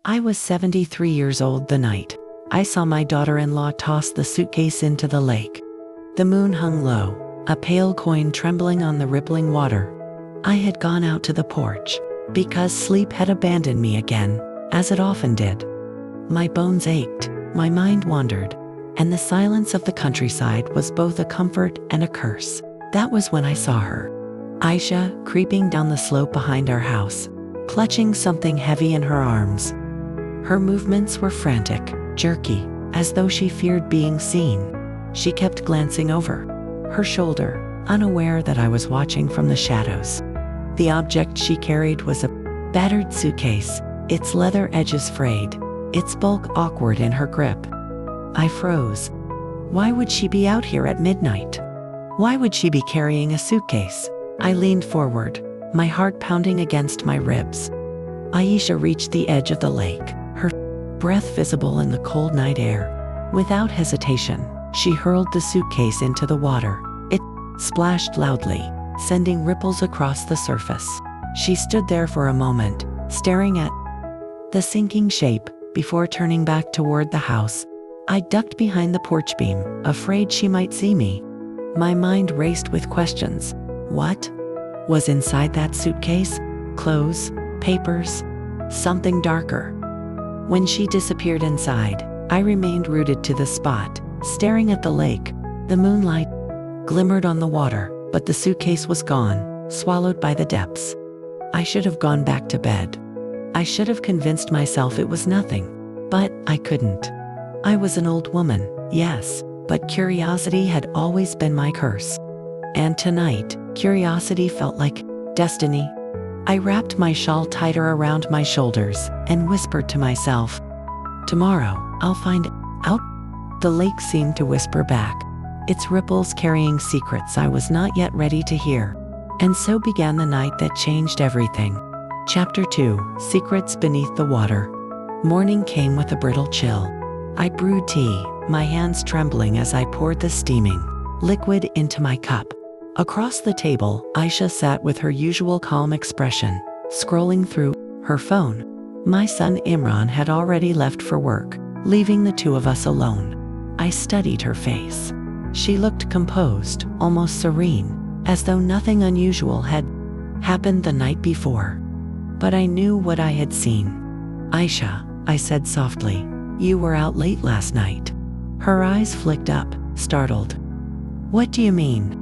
I was 73 years old the night I saw my daughter-in-law toss the suitcase into the lake. The moon hung low, a pale coin trembling on the rippling water. I had gone out to the porch, because sleep had abandoned me again, as it often did. My bones ached, my mind wandered, and the silence of the countryside was both a comfort and a curse. That was when I saw her. Aisha, creeping down the slope behind our house, clutching something heavy in her arms. Her movements were frantic, jerky, as though she feared being seen. She kept glancing over her shoulder, unaware that I was watching from the shadows. The object she carried was a battered suitcase, its leather edges frayed, its bulk awkward in her grip. I froze. Why would she be out here at midnight? Why would she be carrying a suitcase? I leaned forward, my heart pounding against my ribs. Aisha reached the edge of the lake, her breath visible in the cold night air. Without hesitation, she hurled the suitcase into the water. It splashed loudly, sending ripples across the surface. She stood there for a moment, staring at the sinking shape, before turning back toward the house. I ducked behind the porch beam, afraid she might see me. My mind raced with questions. What was inside that suitcase? Clothes? Papers? Something darker. When she disappeared inside, I remained rooted to the spot, staring at the lake. The moonlight glimmered on the water, but the suitcase was gone, swallowed by the depths. I should have gone back to bed. I should have convinced myself it was nothing, but I couldn't. I was an old woman, yes, but curiosity had always been my curse. And tonight, curiosity felt like destiny. I wrapped my shawl tighter around my shoulders and whispered to myself, "Tomorrow, I'll find out." The lake seemed to whisper back, its ripples carrying secrets I was not yet ready to hear. And so began the night that changed everything. Chapter 2: Secrets Beneath the Water. Morning came with a brittle chill. I brewed tea, my hands trembling as I poured the steaming liquid into my cup. Across the table, Aisha sat with her usual calm expression, scrolling through her phone. My son Imran had already left for work, leaving the two of us alone. I studied her face. She looked composed, almost serene, as though nothing unusual had happened the night before. But I knew what I had seen. "Aisha," I said softly, "you were out late last night." Her eyes flicked up, startled. "What do you mean?"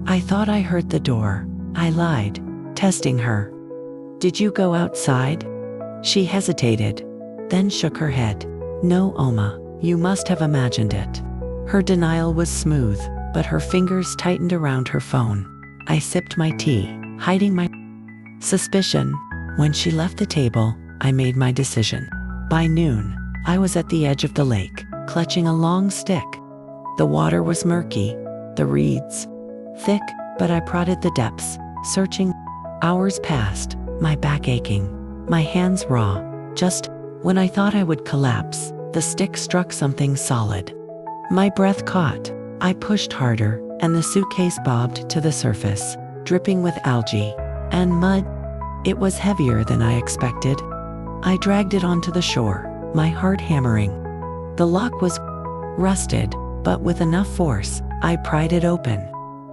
"I thought I heard the door," I lied, testing her. "Did you go outside?" She hesitated, then shook her head. "No, Oma, you must have imagined it." Her denial was smooth, but her fingers tightened around her phone. I sipped my tea, hiding my suspicion. When she left the table, I made my decision. By noon, I was at the edge of the lake, clutching a long stick. The water was murky, the reeds thick, but I prodded the depths, searching. Hours passed, my back aching, my hands raw. Just when I thought I would collapse, the stick struck something solid. My breath caught. I pushed harder, and the suitcase bobbed to the surface, dripping with algae and mud. It was heavier than I expected. I dragged it onto the shore, my heart hammering. The lock was rusted, but with enough force, I pried it open.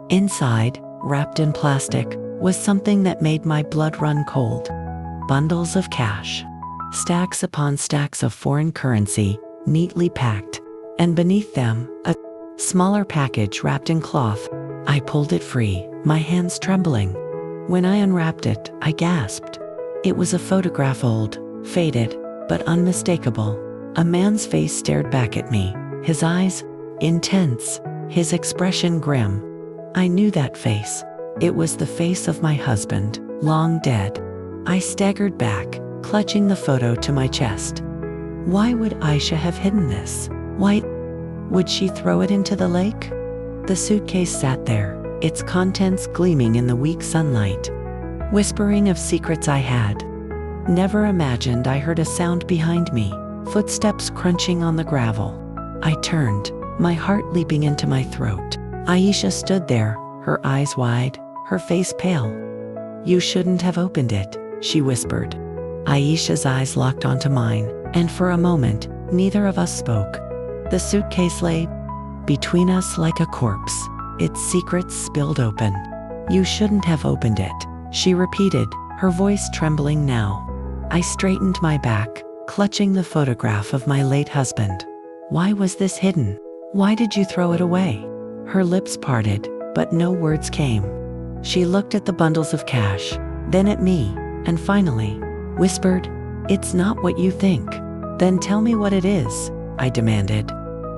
Inside, wrapped in plastic, was something that made my blood run cold. Bundles of cash. Stacks upon stacks of foreign currency, neatly packed. And beneath them, a smaller package wrapped in cloth. I pulled it free, my hands trembling. When I unwrapped it, I gasped. It was a photograph, old, faded, but unmistakable. A man's face stared back at me, his eyes intense, his expression grim. I knew that face. It was the face of my husband, long dead. I staggered back, clutching the photo to my chest. Why would Aisha have hidden this? Why would she throw it into the lake? The suitcase sat there, its contents gleaming in the weak sunlight, whispering of secrets I had never imagined. I heard a sound behind me, footsteps crunching on the gravel. I turned, my heart leaping into my throat. Aisha stood there, her eyes wide, her face pale. "You shouldn't have opened it," she whispered. Aisha's eyes locked onto mine, and for a moment, neither of us spoke. The suitcase lay between us like a corpse, its secrets spilled open. "You shouldn't have opened it," she repeated, her voice trembling now. I straightened my back, clutching the photograph of my late husband. "Why was this hidden? Why did you throw it away?" Her lips parted, but no words came. She looked at the bundles of cash, then at me, and finally whispered, "It's not what you think." "Then tell me what it is," I demanded.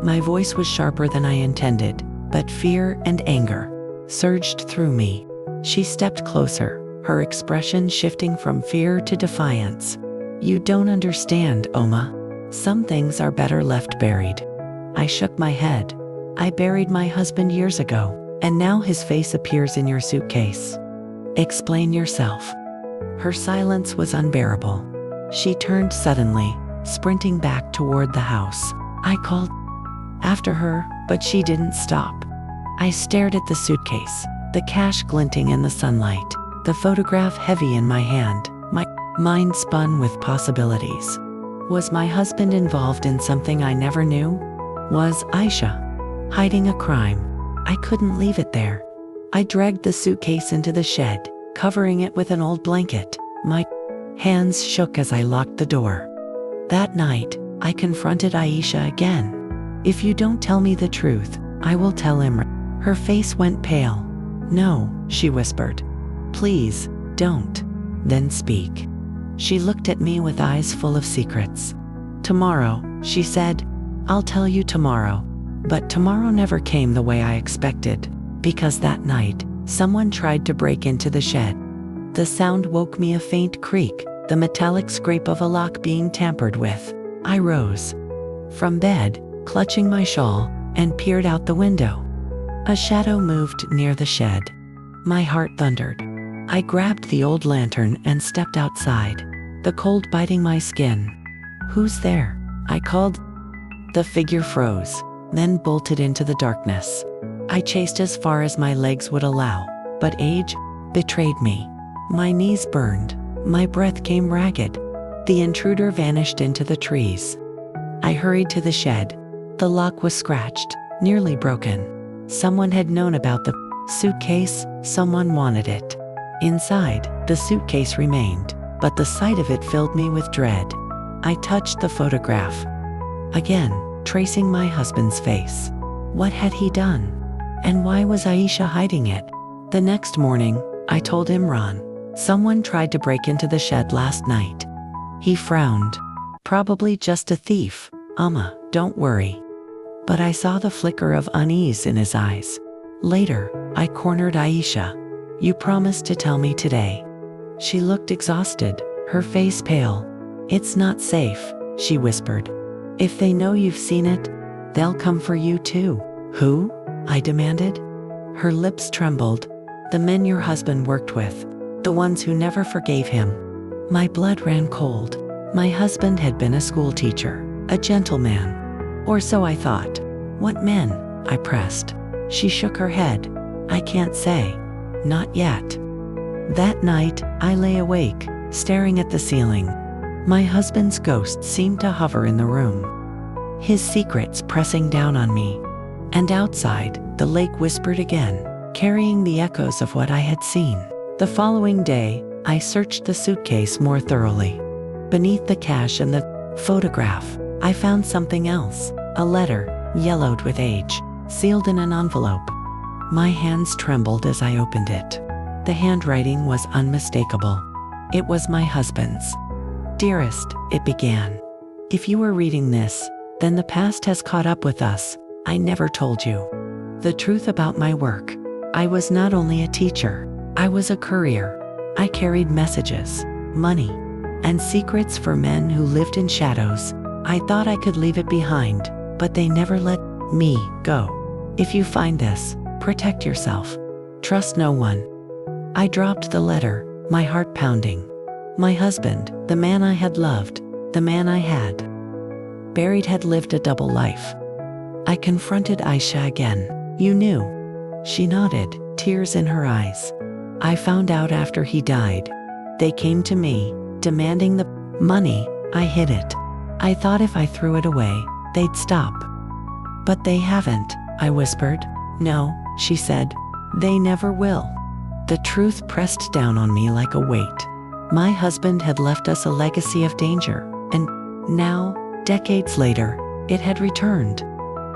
My voice was sharper than I intended, but fear and anger surged through me. She stepped closer, her expression shifting from fear to defiance. "You don't understand, Oma. Some things are better left buried." I shook my head. "I buried my husband years ago, and now his face appears in your suitcase. Explain yourself." Her silence was unbearable. She turned suddenly, sprinting back toward the house. I called after her, but she didn't stop. I stared at the suitcase, the cash glinting in the sunlight, the photograph heavy in my hand. My mind spun with possibilities. Was my husband involved in something I never knew? Was Aisha hiding a crime? I couldn't leave it there. I dragged the suitcase into the shed, covering it with an old blanket. My hands shook as I locked the door. That night, I confronted Aisha again. "If you don't tell me the truth, I will tell Imran." Her face went pale. "No," she whispered. "Please, don't." "Then speak." She looked at me with eyes full of secrets. "Tomorrow," she said. "I'll tell you tomorrow." But tomorrow never came the way I expected, because that night, someone tried to break into the shed. The sound woke me, a faint creak, the metallic scrape of a lock being tampered with. I rose from bed, clutching my shawl, and peered out the window. A shadow moved near the shed. My heart thundered. I grabbed the old lantern and stepped outside, the cold biting my skin. "Who's there?" I called. The figure froze, then bolted into the darkness. I chased as far as my legs would allow, but age betrayed me. My knees burned, my breath came ragged. The intruder vanished into the trees. I hurried to the shed. The lock was scratched, nearly broken. Someone had known about the suitcase, someone wanted it. Inside, the suitcase remained, but the sight of it filled me with dread. I touched the photograph again, tracing my husband's face. What had he done? And why was Aisha hiding it? The next morning, I told Imran. "Someone tried to break into the shed last night." He frowned. "Probably just a thief, Amma, don't worry." But I saw the flicker of unease in his eyes. Later, I cornered Aisha. "You promised to tell me today." She looked exhausted, her face pale. "It's not safe," she whispered. "If they know you've seen it, they'll come for you too." "Who?" I demanded. Her lips trembled. "The men your husband worked with, the ones who never forgave him." My blood ran cold. My husband had been a school teacher, a gentleman. Or so I thought. "What men?" I pressed. She shook her head. "I can't say. Not yet." That night, I lay awake, staring at the ceiling. My husband's ghost seemed to hover in the room, his secrets pressing down on me. And outside, the lake whispered again, carrying the echoes of what I had seen. The following day, I searched the suitcase more thoroughly. Beneath the cash and the photograph, I found something else, a letter, yellowed with age, sealed in an envelope. My hands trembled as I opened it. The handwriting was unmistakable. It was my husband's. "Dearest," it began. "If you are reading this, then the past has caught up with us. I never told you the truth about my work. I was not only a teacher, I was a courier. I carried messages, money, and secrets for men who lived in shadows. I thought I could leave it behind, but they never let me go. If you find this, protect yourself. Trust no one." I dropped the letter, my heart pounding. My husband, the man I had loved, the man I had buried, had lived a double life. I confronted Aisha again. "You knew?" She nodded, tears in her eyes. "I found out after he died. They came to me, demanding the money. I hid it. I thought if I threw it away, they'd stop. But they haven't, I whispered. No, she said. They never will. The truth pressed down on me like a weight. My husband had left us a legacy of danger, and now, decades later, it had returned.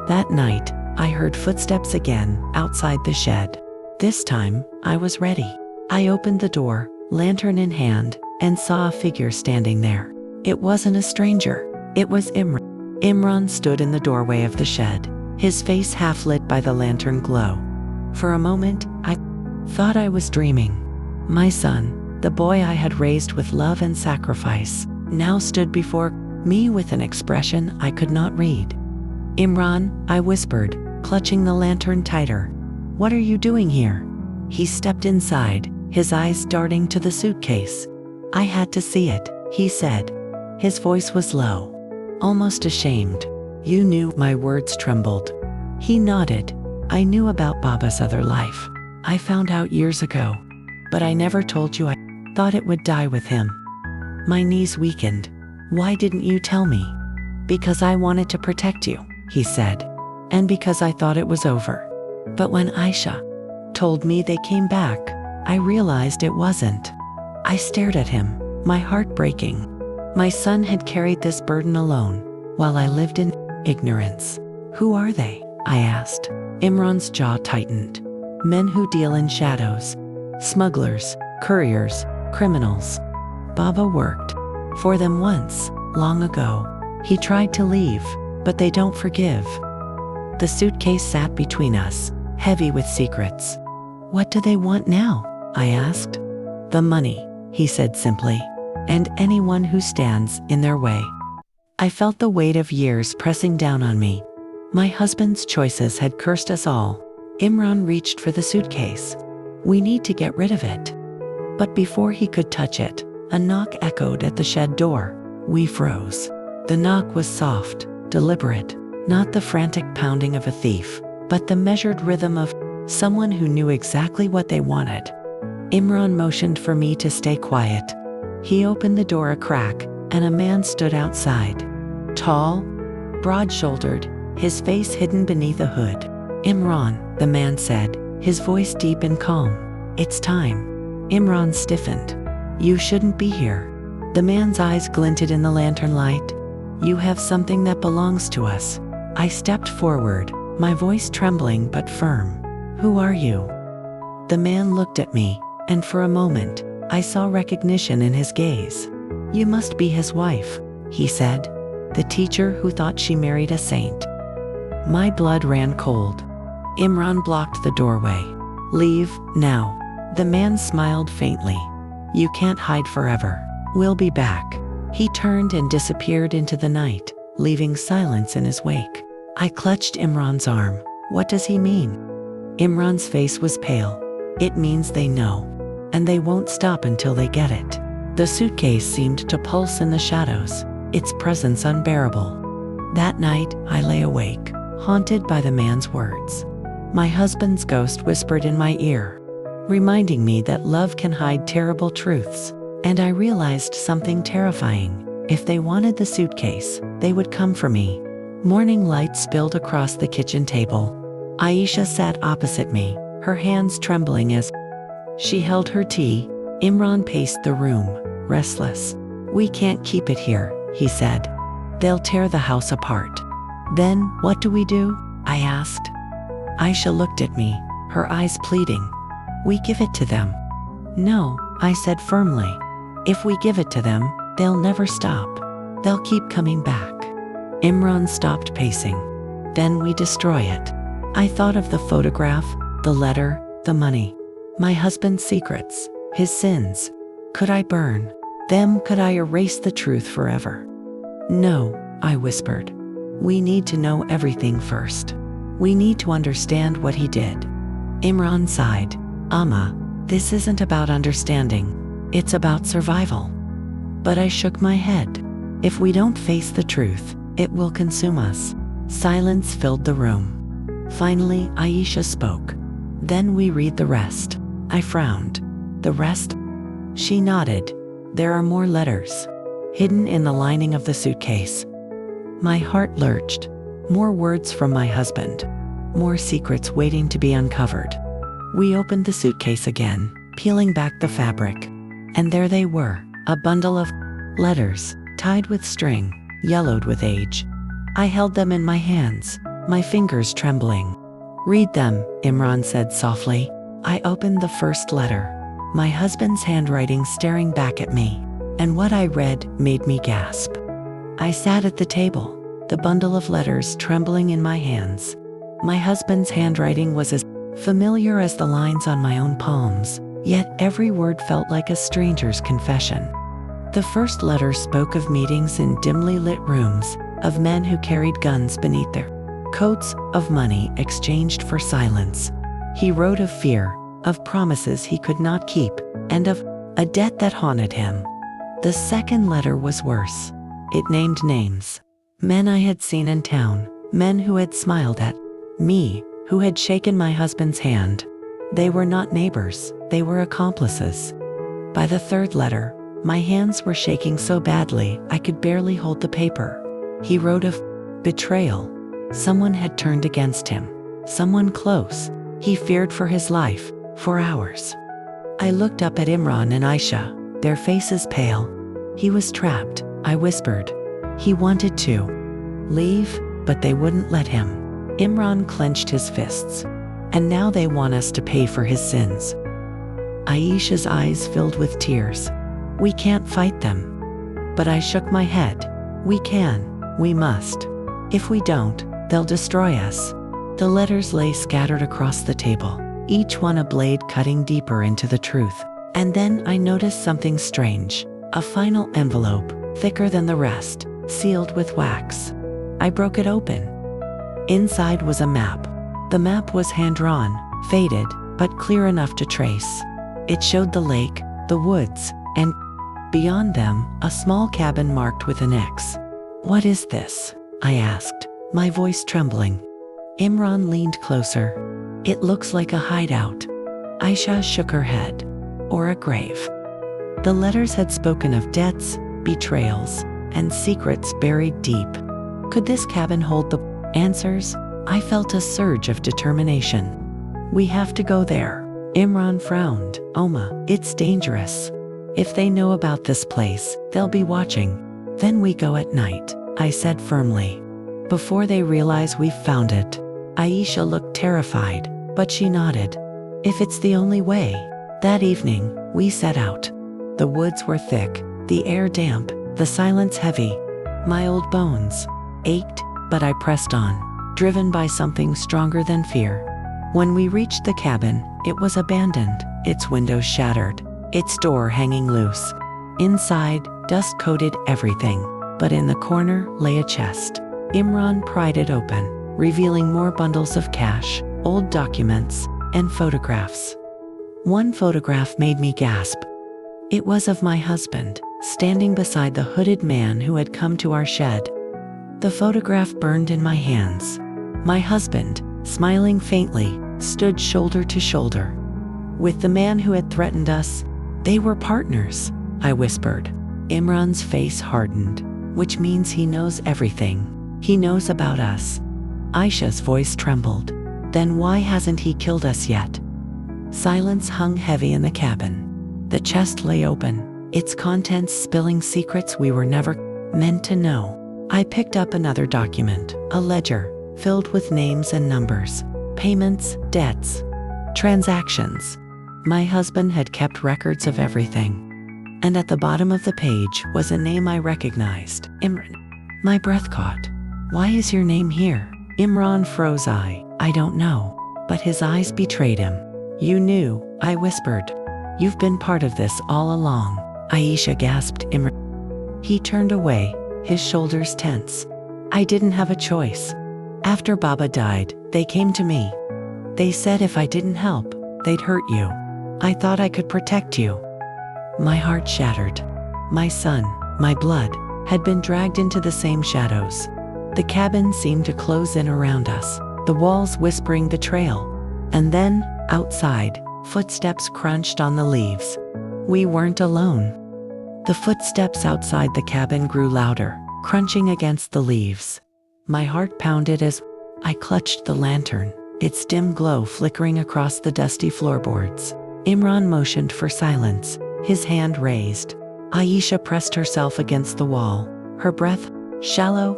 That night, I heard footsteps again outside the shed. This time, I was ready. I opened the door, lantern in hand, and saw a figure standing there. It wasn't a stranger. It was Imran. Imran stood in the doorway of the shed, his face half lit by the lantern glow. For a moment, I thought I was dreaming. My son, the boy I had raised with love and sacrifice, now stood before me with an expression I could not read. Imran, I whispered, clutching the lantern tighter. What are you doing here? He stepped inside, his eyes darting to the suitcase. I had to see it, he said. His voice was low, almost ashamed. You knew. My words trembled. He nodded. I knew about Baba's other life. I found out years ago. But I never told you. I thought it would die with him. My knees weakened. Why didn't you tell me? Because I wanted to protect you, he said. And because I thought it was over. But when Aisha told me they came back, I realized it wasn't. I stared at him, my heart breaking. My son had carried this burden alone, while I lived in ignorance. Who are they? I asked. Imran's jaw tightened. Men who deal in shadows. Smugglers, couriers, criminals. Baba worked for them once, long ago. He tried to leave, but they don't forgive. The suitcase sat between us, heavy with secrets. What do they want now? I asked. The money, he said simply, and anyone who stands in their way. I felt the weight of years pressing down on me. My husband's choices had cursed us all. Imran reached for the suitcase. We need to get rid of it. But before he could touch it, a knock echoed at the shed door. We froze. The knock was soft, deliberate, not the frantic pounding of a thief, but the measured rhythm of someone who knew exactly what they wanted. Imran motioned for me to stay quiet. He opened the door a crack, and a man stood outside. Tall, broad-shouldered, his face hidden beneath a hood. Imran, the man said, his voice deep and calm. It's time. Imran stiffened. You shouldn't be here. The man's eyes glinted in the lantern light. You have something that belongs to us. I stepped forward, my voice trembling but firm. Who are you? The man looked at me, and for a moment, I saw recognition in his gaze. You must be his wife, he said, the teacher who thought she married a saint. My blood ran cold. Imran blocked the doorway. Leave, now. The man smiled faintly. You can't hide forever. We'll be back. He turned and disappeared into the night, leaving silence in his wake. I clutched Imran's arm. What does he mean? Imran's face was pale. It means they know, and they won't stop until they get it. The suitcase seemed to pulse in the shadows, its presence unbearable. That night, I lay awake, haunted by the man's words. My husband's ghost whispered in my ear, reminding me that love can hide terrible truths. And I realized something terrifying. If they wanted the suitcase, they would come for me. Morning light spilled across the kitchen table. Aisha sat opposite me, her hands trembling as she held her tea. Imran paced the room, restless. We can't keep it here, he said. They'll tear the house apart. Then, what do we do? I asked. Aisha looked at me, her eyes pleading. We give it to them. No, I said firmly. If we give it to them, they'll never stop. They'll keep coming back. Imran stopped pacing. Then we destroy it. I thought of the photograph, the letter, the money. My husband's secrets, his sins. Could I burn them? Could I erase the truth forever? No, I whispered. We need to know everything first. We need to understand what he did. Imran sighed. Amma, this isn't about understanding. It's about survival. But I shook my head. If we don't face the truth, it will consume us. Silence filled the room. Finally, Aisha spoke. Then we read the rest. I frowned. The rest? She nodded. There are more letters. Hidden in the lining of the suitcase. My heart lurched. More words from my husband. More secrets waiting to be uncovered. We opened the suitcase again, peeling back the fabric. And there they were, a bundle of letters, tied with string, yellowed with age. I held them in my hands, my fingers trembling. "Read them," Imran said softly. I opened the first letter, my husband's handwriting staring back at me, and what I read made me gasp. I sat at the table, the bundle of letters trembling in my hands. My husband's handwriting was as familiar as the lines on my own palms, yet every word felt like a stranger's confession. The first letter spoke of meetings in dimly lit rooms, of men who carried guns beneath their coats, of money exchanged for silence. He wrote of fear, of promises he could not keep, and of a debt that haunted him. The second letter was worse. It named names. Men I had seen in town, men who had smiled at me, who had shaken my husband's hand. They were not neighbors, they were accomplices. By the third letter, my hands were shaking so badly I could barely hold the paper. He wrote of betrayal. Someone had turned against him. Someone close. He feared for his life, for hours. I looked up at Imran and Aisha, their faces pale. He was trapped, I whispered. He wanted to leave, but they wouldn't let him. Imran clenched his fists. And now they want us to pay for his sins. Aisha's eyes filled with tears. We can't fight them. But I shook my head. We can, we must. If we don't, they'll destroy us. The letters lay scattered across the table, each one a blade cutting deeper into the truth. And then I noticed something strange. A final envelope, thicker than the rest, sealed with wax. I broke it open. Inside was a map. The map was hand-drawn, faded, but clear enough to trace. It showed the lake, the woods, and beyond them, a small cabin marked with an X. "What is this?" I asked, my voice trembling. Imran leaned closer. "It looks like a hideout." Aisha shook her head. "Or a grave." The letters had spoken of debts, betrayals, and secrets buried deep. Could this cabin hold the answers? I felt a surge of determination. "We have to go there." Imran frowned. "Oma, it's dangerous. If they know about this place, they'll be watching." "Then we go at night," I said firmly. "Before they realize we've found it." Aisha looked terrified, but she nodded. "If it's the only way." That evening, we set out. The woods were thick, the air damp, the silence heavy. My old bones ached, but I pressed on, driven by something stronger than fear. When we reached the cabin, it was abandoned, its windows shattered, its door hanging loose. Inside, dust coated everything, but in the corner lay a chest. Imran pried it open, revealing more bundles of cash, old documents, and photographs. One photograph made me gasp. It was of my husband, standing beside the hooded man who had come to our shed. The photograph burned in my hands. My husband, smiling faintly, stood shoulder to shoulder with the man who had threatened us. They were partners, I whispered. Imran's face hardened, which means he knows everything. He knows about us. Aisha's voice trembled. Then why hasn't he killed us yet? Silence hung heavy in the cabin. The chest lay open, its contents spilling secrets we were never meant to know. I picked up another document, a ledger, filled with names and numbers, payments, debts, transactions. My husband had kept records of everything. And at the bottom of the page was a name I recognized, Imran. My breath caught. "Why is your name here?" Imran froze. I don't know. But his eyes betrayed him. "You knew," I whispered. "You've been part of this all along." Aisha gasped. Imran. He turned away, his shoulders tense. I didn't have a choice. After Baba died, they came to me. They said if I didn't help, they'd hurt you. I thought I could protect you. My heart shattered. My son, my blood, had been dragged into the same shadows. The cabin seemed to close in around us, the walls whispering betrayal. And then, outside, footsteps crunched on the leaves. We weren't alone. The footsteps outside the cabin grew louder, crunching against the leaves. My heart pounded as I clutched the lantern, its dim glow flickering across the dusty floorboards. Imran motioned for silence, his hand raised. Aisha pressed herself against the wall, her breath shallow.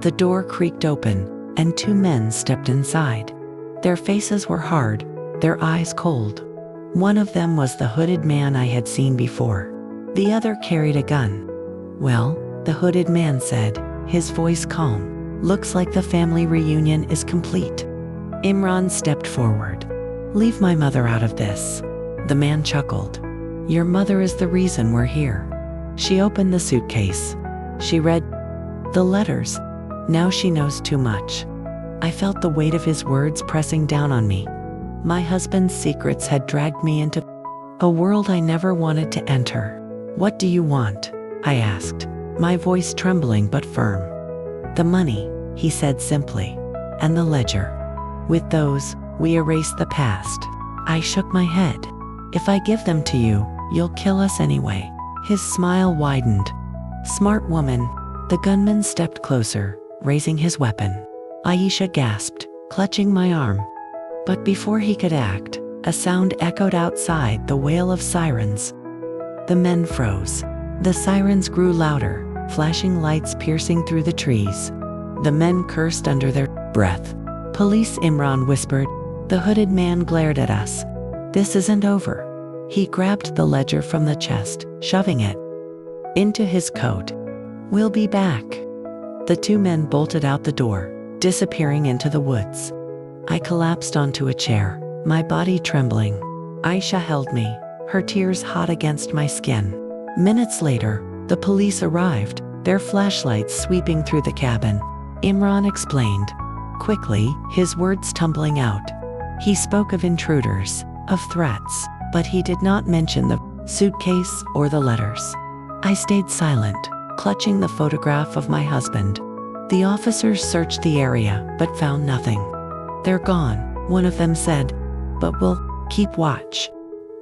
The door creaked open, and two men stepped inside. Their faces were hard, their eyes cold. One of them was the hooded man I had seen before. The other carried a gun. "Well," the hooded man said, his voice calm, "looks like the family reunion is complete." Imran stepped forward. "Leave my mother out of this." The man chuckled. "Your mother is the reason we're here." She opened the suitcase. She read the letters. Now she knows too much. I felt the weight of his words pressing down on me. My husband's secrets had dragged me into a world I never wanted to enter. "What do you want?" I asked, my voice trembling but firm. "The money," he said simply, "and the ledger. With those, we erase the past." I shook my head. "If I give them to you, you'll kill us anyway." His smile widened. "Smart woman." The gunman stepped closer, raising his weapon. Aisha gasped, clutching my arm. But before he could act, a sound echoed outside, the wail of sirens. The men froze. The sirens grew louder, flashing lights piercing through the trees. The men cursed under their breath. "Police," Imran whispered. The hooded man glared at us. "This isn't over." He grabbed the ledger from the chest, shoving it into his coat. "We'll be back." The two men bolted out the door, disappearing into the woods. I collapsed onto a chair, my body trembling. Aisha held me, her tears hot against my skin. Minutes later, the police arrived, their flashlights sweeping through the cabin. Imran explained, quickly, his words tumbling out. He spoke of intruders, of threats, but he did not mention the suitcase or the letters. I stayed silent, clutching the photograph of my husband. The officers searched the area, but found nothing. "They're gone," one of them said, "but we'll keep watch."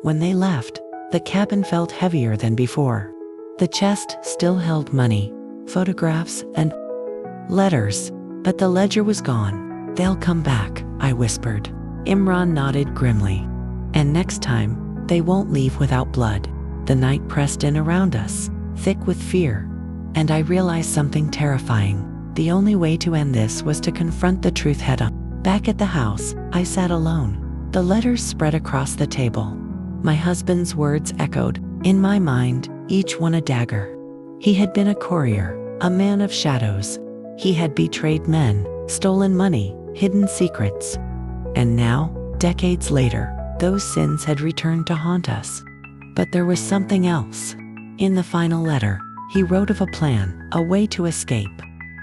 When they left, the cabin felt heavier than before. The chest still held money, photographs, and letters, but the ledger was gone. "They'll come back," I whispered. Imran nodded grimly. "And next time, they won't leave without blood." The night pressed in around us, thick with fear, and I realized something terrifying. The only way to end this was to confront the truth head-on. Back at the house, I sat alone. The letters spread across the table. My husband's words echoed, in my mind, each one a dagger. He had been a courier, a man of shadows. He had betrayed men, stolen money, hidden secrets. And now, decades later, those sins had returned to haunt us. But there was something else. In the final letter, he wrote of a plan, a way to escape.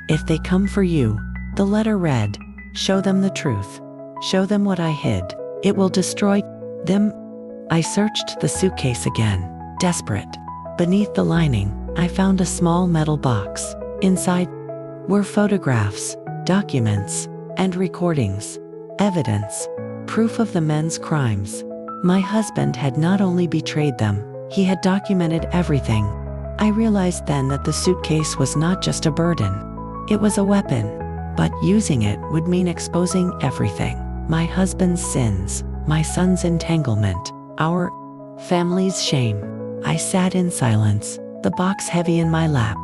"If they come for you," the letter read, "show them the truth. Show them what I hid. It will destroy them." I searched the suitcase again, desperate. Beneath the lining, I found a small metal box. Inside were photographs, documents, and recordings. Evidence. Proof of the men's crimes. My husband had not only betrayed them, he had documented everything. I realized then that the suitcase was not just a burden. It was a weapon, but using it would mean exposing everything. My husband's sins, my son's entanglement, our family's shame. I sat in silence, the box heavy in my lap.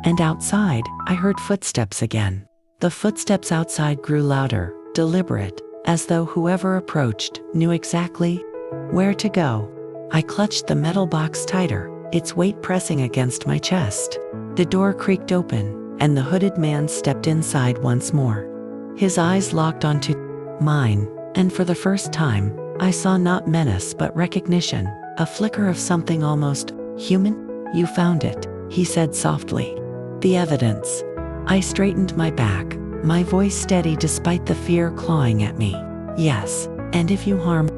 And outside, I heard footsteps again. The footsteps outside grew louder, deliberate, as though whoever approached knew exactly where to go. I clutched the metal box tighter, its weight pressing against my chest. The door creaked open, and the hooded man stepped inside once more. His eyes locked onto mine, and for the first time, I saw not menace but recognition, a flicker of something almost human. "You found it," he said softly. "The evidence." I straightened my back, my voice steady despite the fear clawing at me. "Yes, and if you harm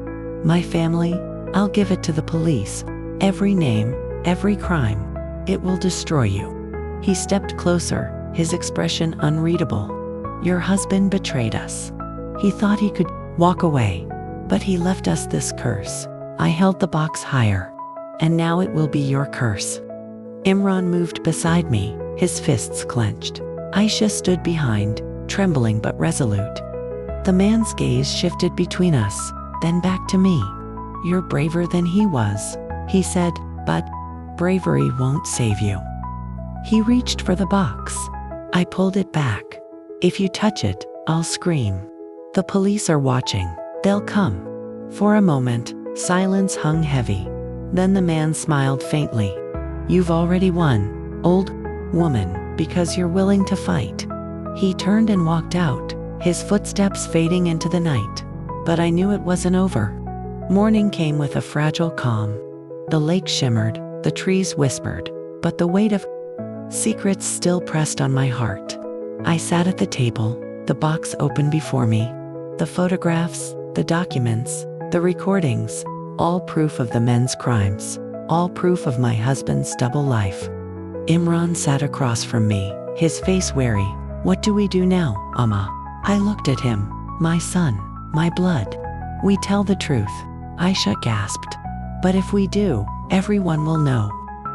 my family, I'll give it to the police. Every name, every crime. It will destroy you." He stepped closer, his expression unreadable. "Your husband betrayed us. He thought he could walk away, but he left us this curse." I held the box higher. "And now it will be your curse." Imran moved beside me, his fists clenched. Aisha stood behind, trembling but resolute. The man's gaze shifted between us, then back to me. "You're braver than he was," he said, "but bravery won't save you." He reached for the box. I pulled it back. "If you touch it, I'll scream. The police are watching. They'll come." For a moment, silence hung heavy. Then the man smiled faintly. "You've already won, old woman, because you're willing to fight." He turned and walked out, his footsteps fading into the night. But I knew it wasn't over. Morning came with a fragile calm. The lake shimmered, the trees whispered, but the weight of secrets still pressed on my heart. I sat at the table, the box open before me. The photographs, the documents, the recordings, all proof of the men's crimes, all proof of my husband's double life. Imran sat across from me, his face wary. "What do we do now, Amma?" I looked at him. "My son, my blood. We tell the truth," Aisha gasped. "But if we do, everyone will know.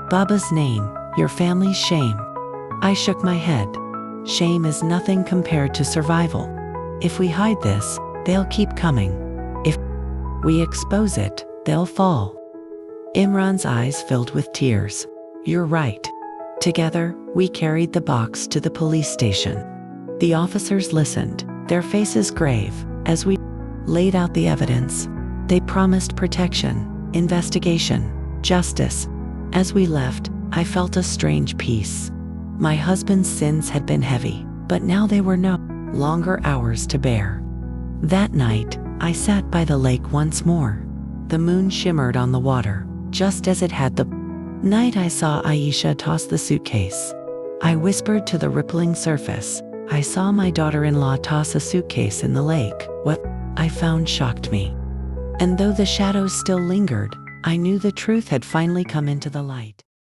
Baba's name, your family's shame." I shook my head. "Shame is nothing compared to survival. If we hide this, they'll keep coming. If we expose it, they'll fall." Imran's eyes filled with tears. "You're right." Together, we carried the box to the police station. The officers listened, their faces grave, as we laid out the evidence. They promised protection, investigation, justice. As we left, I felt a strange peace. My husband's sins had been heavy, but now they were no longer ours to bear. That night, I sat by the lake once more. The moon shimmered on the water, just as it had the night I saw Aisha toss the suitcase. I whispered to the rippling surface. I saw my daughter-in-law toss a suitcase in the lake. What I found shocked me. And though the shadows still lingered, I knew the truth had finally come into the light.